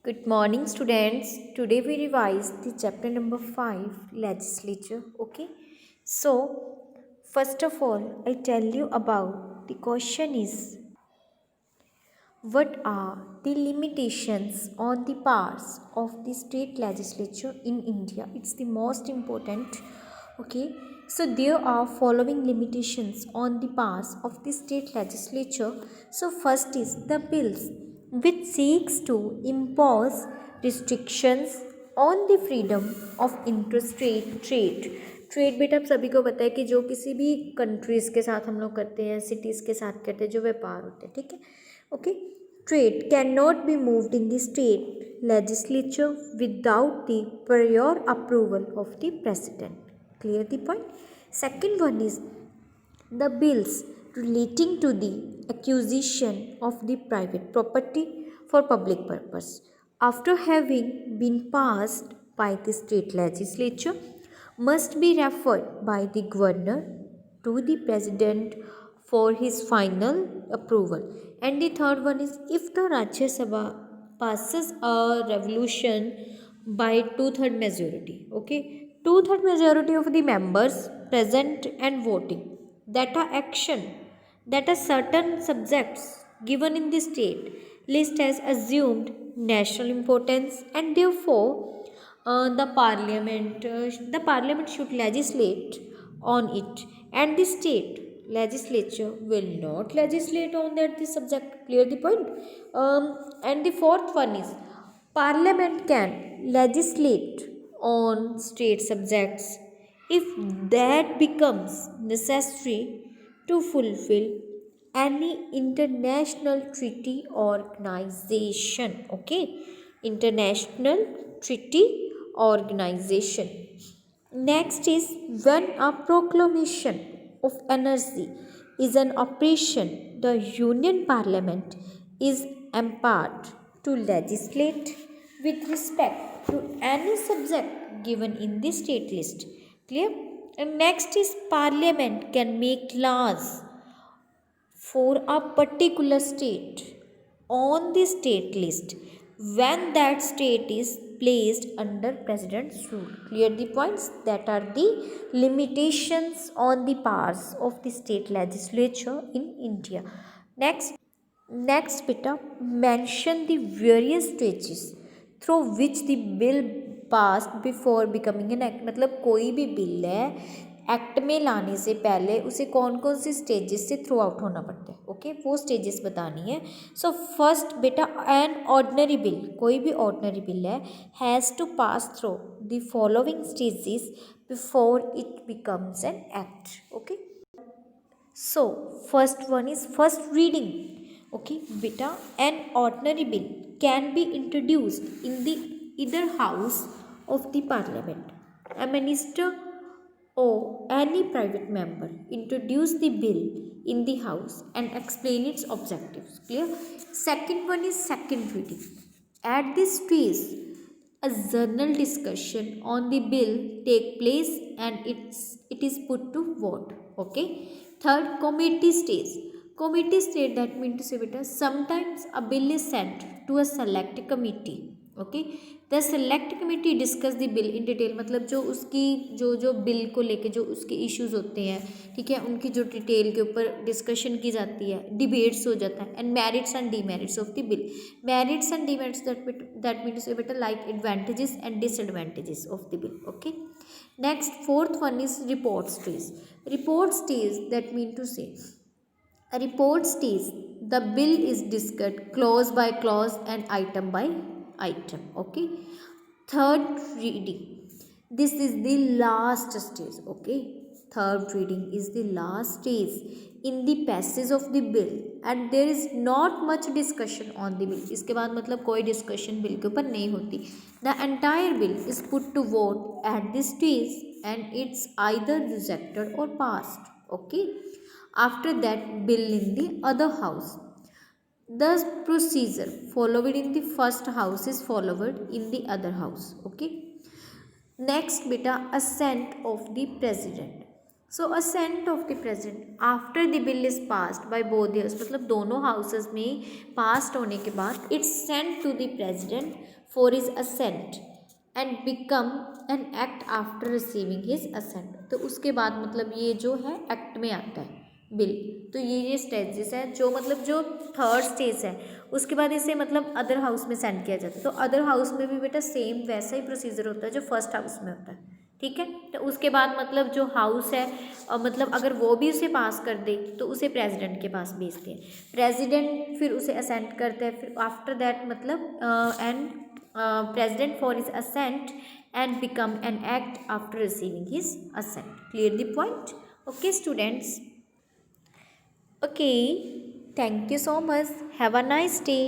Good morning, students. Today we revise the chapter number 5, legislature. Okay. So, first of all, I tell you about the question is what are the limitations on the powers of the state legislature in India? It's the most important. Okay. So there are following limitations on the powers of the state legislature. So first is the bills which seeks to impose restrictions on the freedom of interstate trade बेटा आप सभी को पता है कि जो किसी भी कंट्रीज़ के साथ हम लोग करते हैं, सिटीज़ के साथ करते हैं, जो व्यापार होते हैं, ठीक है. Okay, trade cannot be moved in the state legislature without the prior approval of the president. Clear the point? Second one is the bills relating to the acquisition of the private property for public purpose, after having been passed by the state legislature, must be referred by the governor to the president for his final approval. And the third one is if the Rajya Sabha passes a resolution by two-third majority, okay, two-third majority of the members present and voting, that are action that are certain subjects given in the state list has assumed national importance, and therefore the parliament should legislate on it, and the state legislature will not legislate on that the subject. Clear the point? And the fourth one is parliament can legislate on state subjects if that becomes necessary to fulfill any international treaty organization. Okay, international treaty organization. Next is when a proclamation of energy is an operation, the union parliament is empowered to legislate with respect to any subject given in the state list. Clear? And next is parliament can make laws for a particular state on the state list when that state is placed under president's rule. Clear the points? That are the limitations on the powers of the state legislature in India. Next beta, mention the various stages through which the bill passed before becoming an act. मतलब कोई भी bill है act में लाने से पहले उसे कौन कौन से स्टेजेस से थ्रू आउट होना पड़ता है. ओके, वो स्टेजेस बतानी है. सो फर्स्ट बेटा, एन ऑर्डनरी बिल, कोई भी ऑर्डनरी बिल है, has to pass through the following stages before it becomes an act. Okay, so first one is first reading. Okay beta, an ordinary bill can be introduced in the either house of the parliament. A minister or any private member introduce the bill in the house and explain its objectives. Clear? Second one is second reading. At this stage a general discussion on the bill take place and it is put to vote. Okay. Third, committee stage. Committee stage, that means to say beta, sometimes a bill is sent to a select committee. Okay, the select committee discuss the bill in detail. मतलब जो उसकी जो bill को लेके जो उसके issues होते हैं, ठीक है, उनकी जो डिटेल के ऊपर डिस्कशन की जाती है, डिबेट्स हो जाता है. And merits and demerits of the bill. Merits and demerits that mean to say बेटा like advantages and disadvantages of the bill. Okay. Next fourth one is report stage. Report stage that mean to say a report states the bill is discussed clause by clause and item by item. Okay. Third reading, this is the last stage. Okay, third reading is the last stage in the passage of the bill and there is not much discussion on the bill. इसके बाद मतलब कोई discussion bill के ऊपर नहीं होती. The entire bill is put to vote at this stage and it's either rejected or passed. Okay. After that, bill in the other house. The procedure followed in the first house is followed in the other house. Okay. Next beta, assent of the president. So assent of the president after the bill is passed by both the house, मतलब दोनों houses में passed होने के बाद it's sent to the president for his assent and become an act after receiving his assent. तो उसके बाद मतलब ये जो है एक्ट में आता है बिल। तो ये स्टेजेस है जो मतलब जो थर्ड स्टेज है उसके बाद इसे मतलब अदर हाउस में सेंड किया जाता है। तो अदर हाउस में भी बेटा सेम वैसा ही प्रोसीजर होता है जो फर्स्ट हाउस में होता है, ठीक है। तो उसके बाद मतलब जो हाउस है मतलब अगर वो भी उसे पास कर दे तो उसे प्रेसिडेंट के पास भेजते हैं, प्रेसिडेंट फिर उसे असेंट करता है, फिर आफ्टर दैट मतलब and president for his assent and become an act after receiving his assent. Clear the point? Okay students, okay, thank you so much, have a nice day.